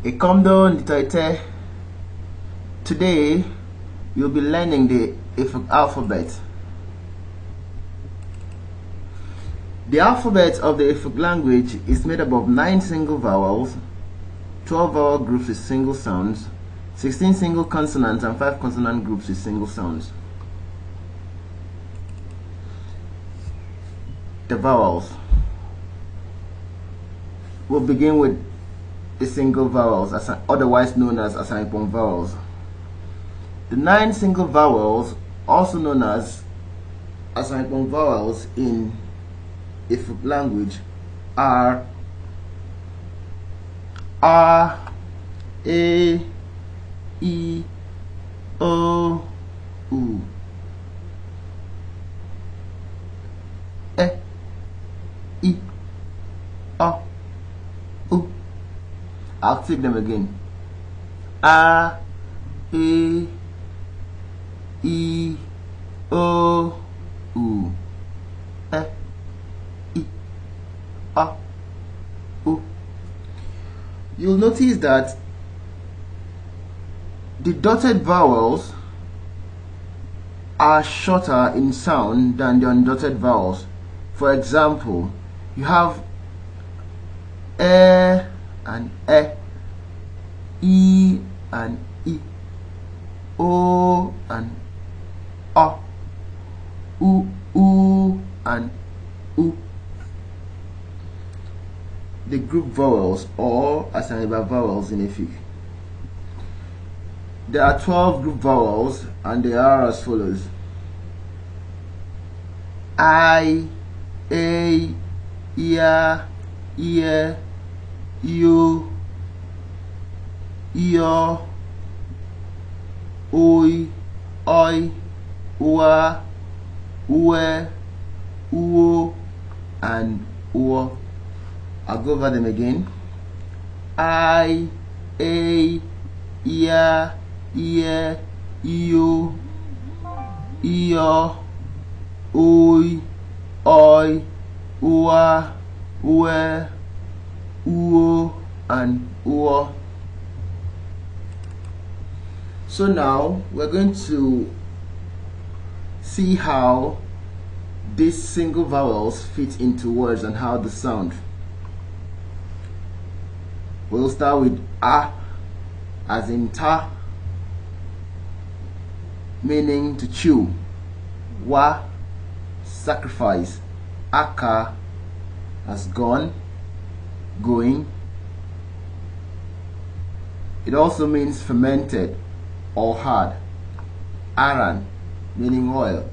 Untitled. Today you'll be learning the efik alphabet. The alphabet of the efik language is made up of 9 single vowels, 12 vowel groups with single sounds, 16 single consonants, and 5 consonant groups with single sounds. The vowels. We'll begin with the single vowels, otherwise known as asaña-ikpoñ vowels. The 9 single vowels, also known as asaña-ikpoñ vowels in efik language, are a, e, i, o, u, e, i, o, u. I'll take them again. A, e, I, o, u, e, I, o, u. You'll notice that the dotted vowels are shorter in sound than the undotted vowels. For example, you have e and e, I and I, o and o, u and u. The group vowels, or asaña-iba vowels in efik. There are 12 group vowels, and they are as follows: I, a, ia, ie, io, io, oi, oi, ua, ue, uo, and uo. I'll go over them again. I, a, ia, ie, io, io, oi, oi, ua, ue, uo, and uo. So now we're going to see how these single vowels fit into words and how they sound. We'll start with a, as in ta, meaning to chew. Wa, sacrifice. Aka, as gone, going. It also means fermented or hard. Aran, meaning oil.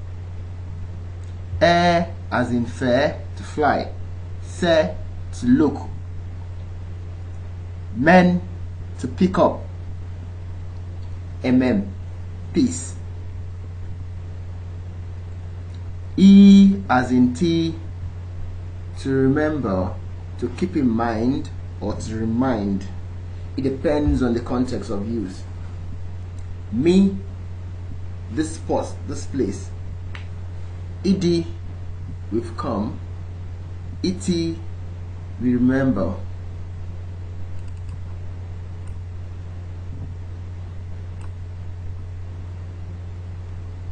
E, as in fair, to fly. Se, to look. Men, to pick up. Peace. E, as in tea, to remember, to keep in mind, or to remind. It depends on the context of use. Me, this spot, this place. Idi, we've come. Iti, we remember.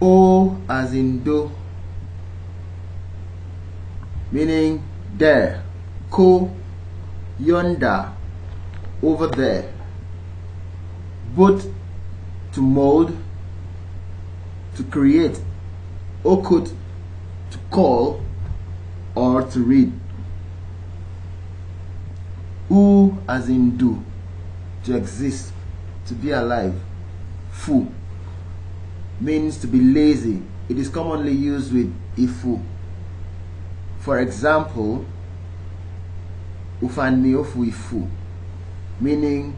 O, as in do, meaning there. Ko, yonder, over there. Both, to mold, to create. Okut, to call or to read. U, as in do, to exist, to be alive. Fu means to be lazy. It is commonly used with ifu. For example, ufanmi ofu ifu, meaning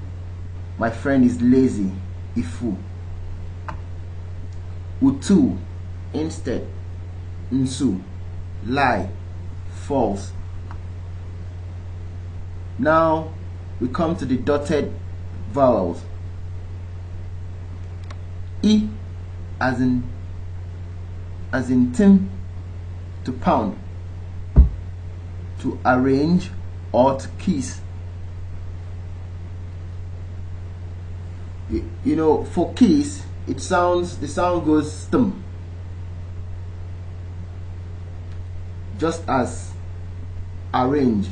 my friend is lazy. Ifu. Utu, instead. Nsu, lie, false. Now we come to the dotted vowels. I, as in tim, to pound, to arrange or to kiss. You know, for keys, the sound goes stum, just as arrange,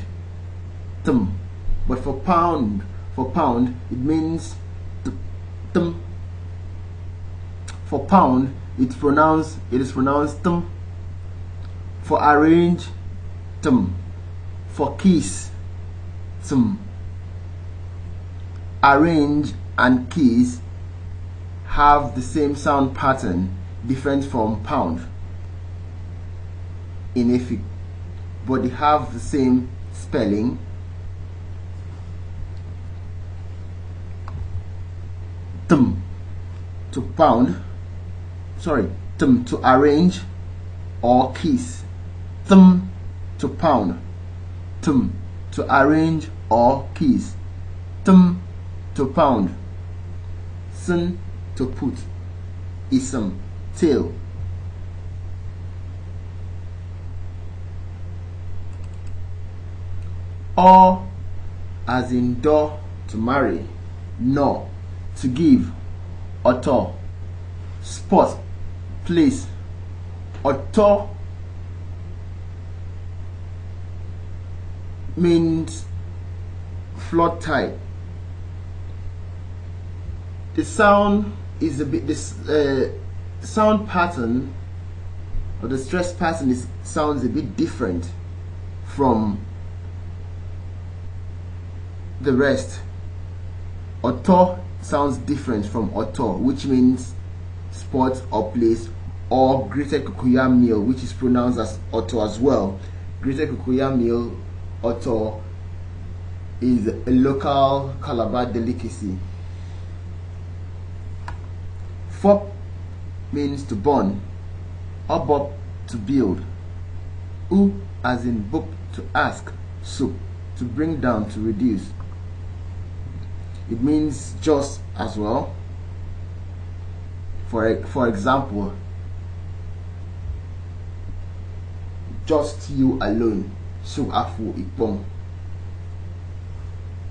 tum. But for pound, it means tum. For pound, it is pronounced tum. For arrange, tum. For keys, tum. Arrange and keys have the same sound pattern, different from pound in efik, but they have the same spelling. Tum to pound, tum to arrange or keys. Tum to pound, tum to arrange or keys. Tum to pound, sin to put, ism tail. Or as in do to marry, no to give, auto, spot, place. Auto means flood tide. The sound is a bit sound pattern, or the stress pattern sounds a bit different from the rest. Auto sounds different from auto, which means spot or place, or grated cocoyam meal, which is pronounced as auto as well. Grated cocoyam meal, auto, is a local Calabar delicacy. Fop means to burn, obop to build, u as in book to ask, soup to bring down, to reduce. It means just as well. For example, just you alone, suk afu ikpoñ.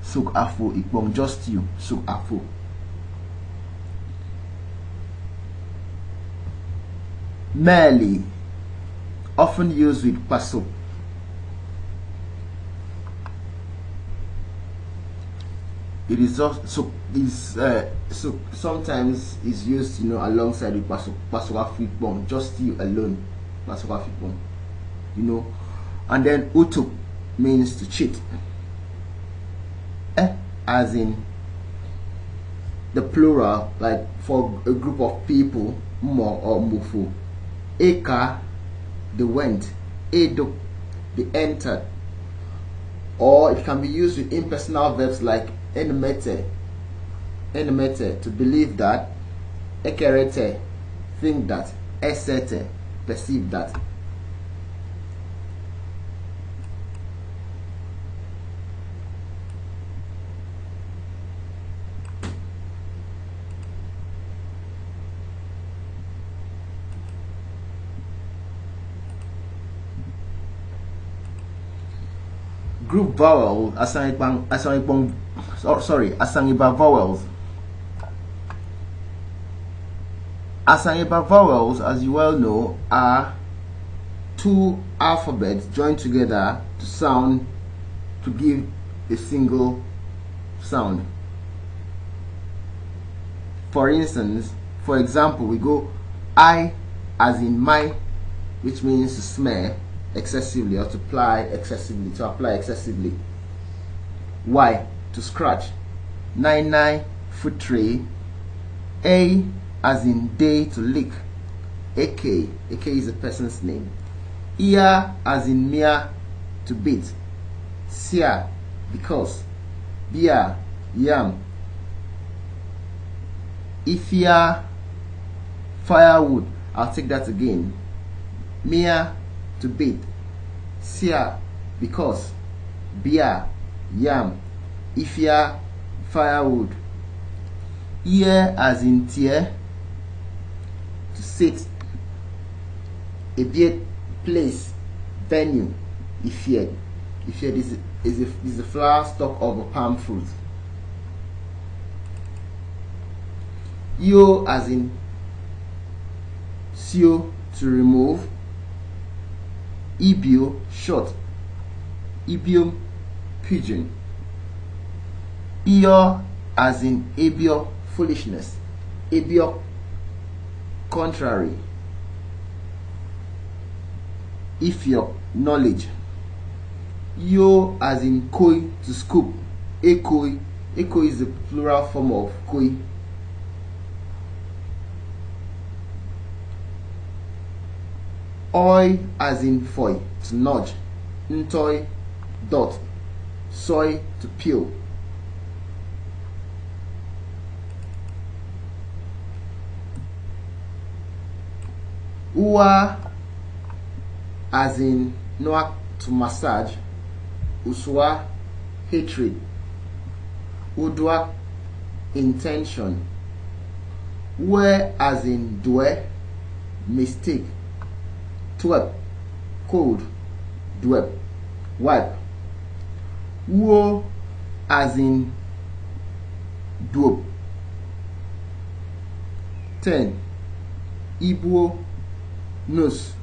Suk afu ikpoñ, just you, suk afu. Merely, often used with pasuk. It is also sometimes is used, alongside with pasuk afu ikpoñ, just you alone, pasuk afu ikpoñ, and then utuk means to cheat, as in the plural, like for a group of people, mo or mufu. Eka, they went. Eduk, they entered. Or it can be used with impersonal verbs like enemete, to believe that, ekerete, think that, esete, perceive that. Group vowel, asaña-ikpoñ, asaña-iba vowels. Asaña-iba vowels, as you well know, are two alphabets joined together to give a single sound. For example, we go I as in my, which means to smear excessively or to apply excessively. Y, to scratch. 99, foot tray. A as in day, to lick. AK is a person's name. Ia as in mere, to beat. Sia, because. Bia, yam. Ifia, firewood. I'll take that again. Mia, to beat. Sia, because. Bia, yam. Ifia, firewood. Ear as in tear, to sit. Ebiet, place, venue. Ified is a flower stalk of a palm fruit. Yo as in sio, to remove. Ibio, short. Ibium, pigeon. Iyo as in ebio, foolishness. Ebio, contrary. Ifio, knowledge. Yo as in koi, to scoop. Ekoi. Ekoi is the plural form of koi. Oi as in foy, to nudge. Ntoi, dot. Soy, to peel. Ua as in noa, to massage. Uswa, hatred. Udwa, intention. We as in dwe, mistake. Twep, cold. Dwep, wipe. Wo as in dwop. 10. Ibuo, nose.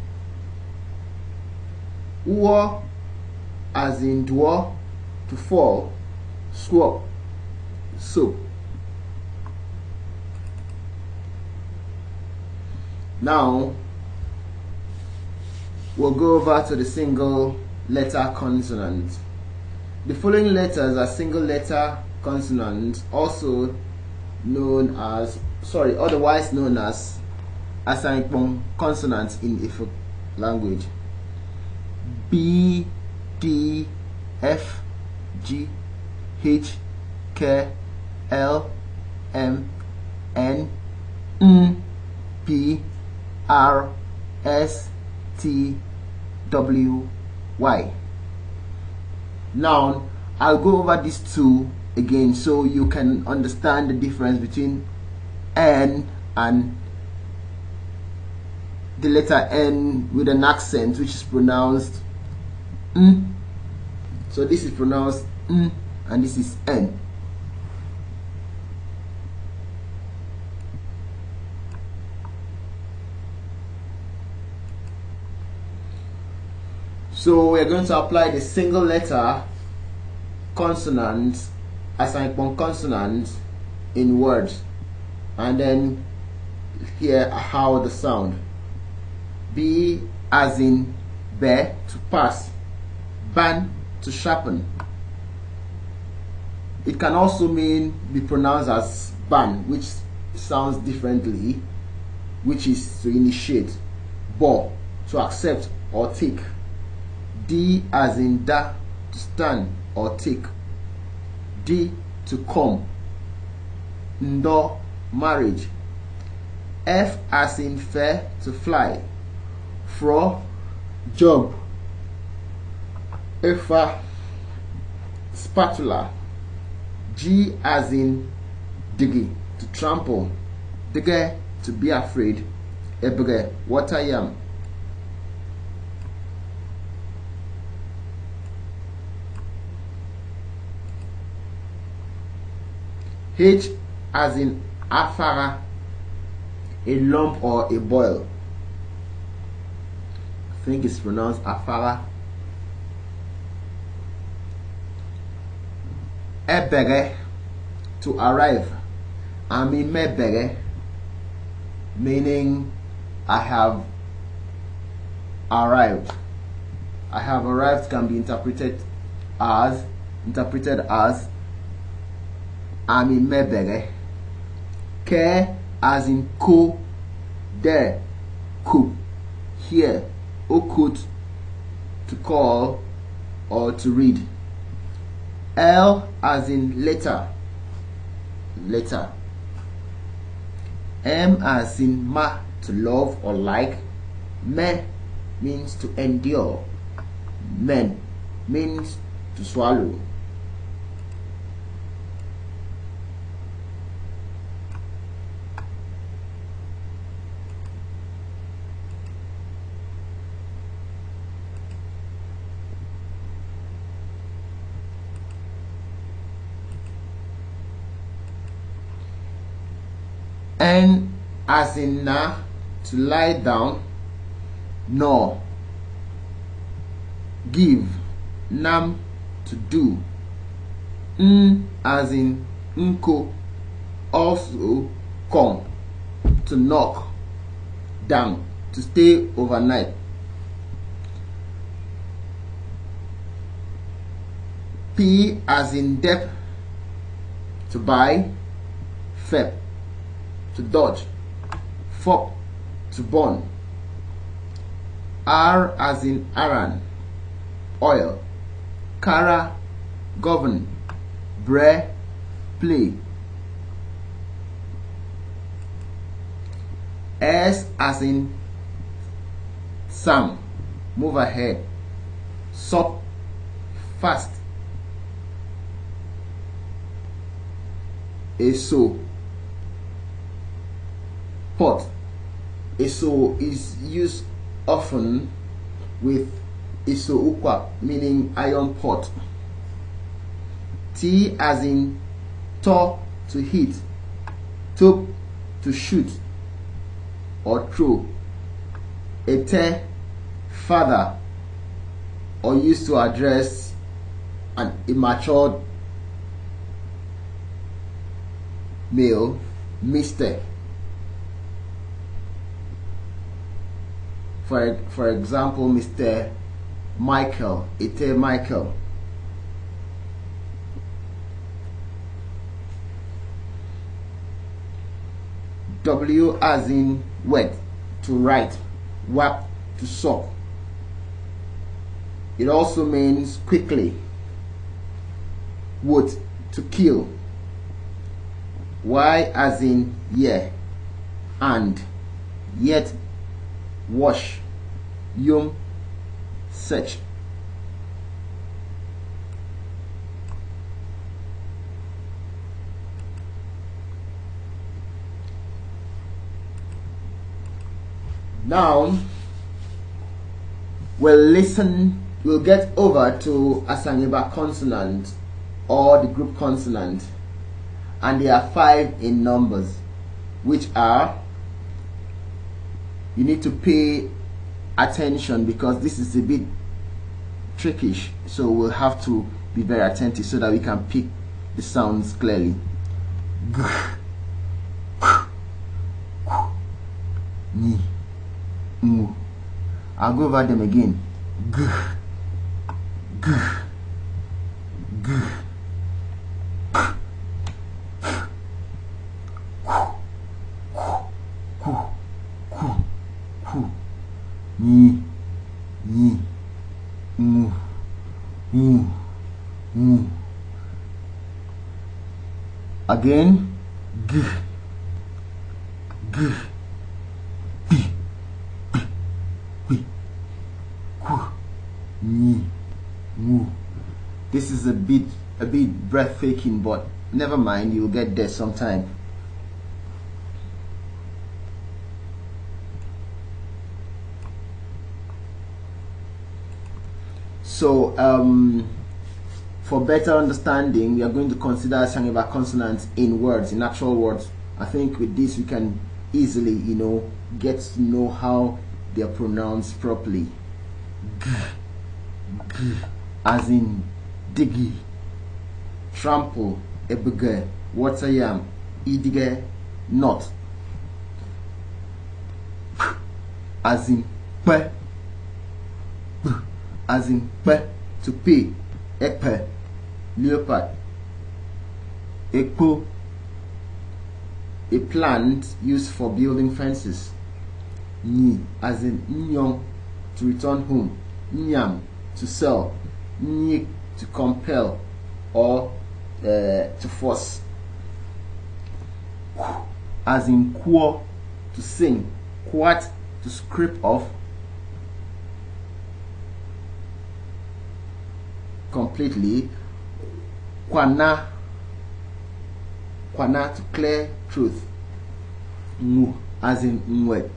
Uo as in dwo, to fall. Swap, soap. Now we'll go over to the single letter consonant. The following letters are single letter consonants, also known as, otherwise known as asaña-ikpoñ consonants in efik language. B, D, F, G, H, K, L, M, N, N, P, R, S, T, W, Y. Now I'll go over these two again so you can understand the difference between N and the letter N with an accent, which is pronounced N. So this is pronounced N and this is N. So we're going to apply the single letter consonants, asaña-ikpoñ consonants in words, and then hear how the sound. B as in be, to pass. Ban, to sharpen. It can also be pronounced as ban, which sounds differently, which is to initiate. Bo, to accept or take. D as in da, to stand or take. D, to come. Ndo, marriage. F as in fair, to fly. Fro, job. Efa, spatula. G as in digi, to trample. Dige, to be afraid. Ebege, water yam. H as in afara, a lump or a boil. I think it's pronounced afara. Ebere, to arrive. Ami mebere, meaning I have arrived. I have arrived can be interpreted as Ami mebere. Ke as in ko, there, ku, here, okut, to call or to read. L as in letter. M as in ma, to love or like. Me means to endure. Men means to swallow. N as in na, to lie down, nor. Give, nam, to do. N as in nko, also come, to knock, down, to stay overnight. P as in depth, to buy. Fep, to dodge. Fop, to burn. R as in Aran, oil. Kara, govern. Bre, play. S as in Sam, move ahead. Sup, fast. Eso, pot. Eso is used often with eso ukwa, meaning iron pot. T as in to, to hit. Top, to shoot or throw. Ete, father, or used to address an immature male, Mr. For example, Mr. Michael, Ete Michael. W as in wet, to write. Wap, to suck. It also means quickly. Wood, to kill. Y as in yeah, and. Yet, wash. Yum, search. Now we'll get over to asaña-iba consonant, or the group consonant, and there are 5 in numbers, which are, you need to pay attention because this is a bit trickish, so we'll have to be very attentive so that we can pick the sounds clearly. I'll go over them again. G, g, g, ni, ni, mu, mu, mu. Again, g, g, b, b, b, ku, ni, mu. This is a bit breathtaking, but never mind, you'll get there sometime. So, for better understanding, we are going to consider asaña-iba consonants in words, in actual words. I think with this we can easily, get to know how they are pronounced properly. G, g, as in diggy. Trample, ebege, water yam, idige, not. As in pe, as in pe, to pay. Ekpe, leopard. Ekpo, a plant used for building fences. Ni, as in nyong, to return home. Nyam, to sell. Nyik, to compel or to force. As in kwo, to sing. Kwat, to scrape off completely. Kwana, kwana, to clear truth. Mu, as in nwet.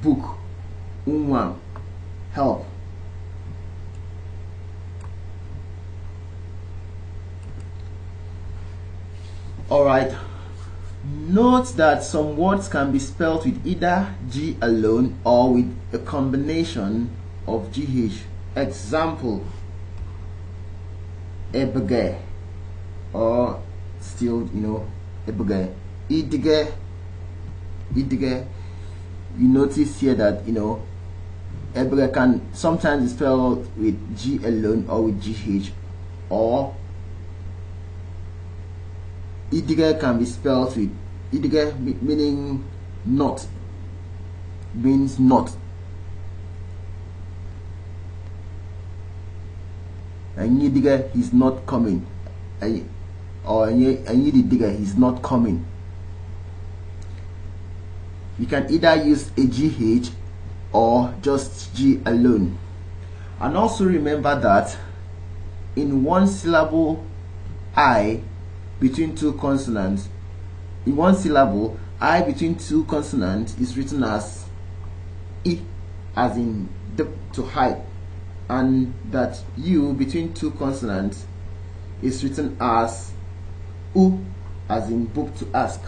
Book, unwang, help. Alright, Note that some words can be spelled with either G alone or with a combination of GH. Example, ebege, or still, ebege, idige. You notice here that, ebege can sometimes be spelled with G alone or with GH, or idige can be spelled with idige, meaning not, means not. Enyidige, he's not coming, or enyidige, he's not coming. You can either use a GH or just G alone. And also remember that in one syllable I between two consonants, in one syllable I between two consonants is written as I, as in to hide, and that U between two consonants is written as U, as in book, to ask.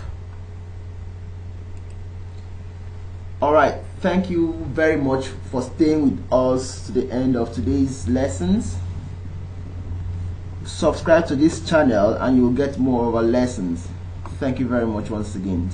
Alright, thank you very much for staying with us to the end of today's lessons. Subscribe to this channel and you will get more of our lessons. Thank you very much once again.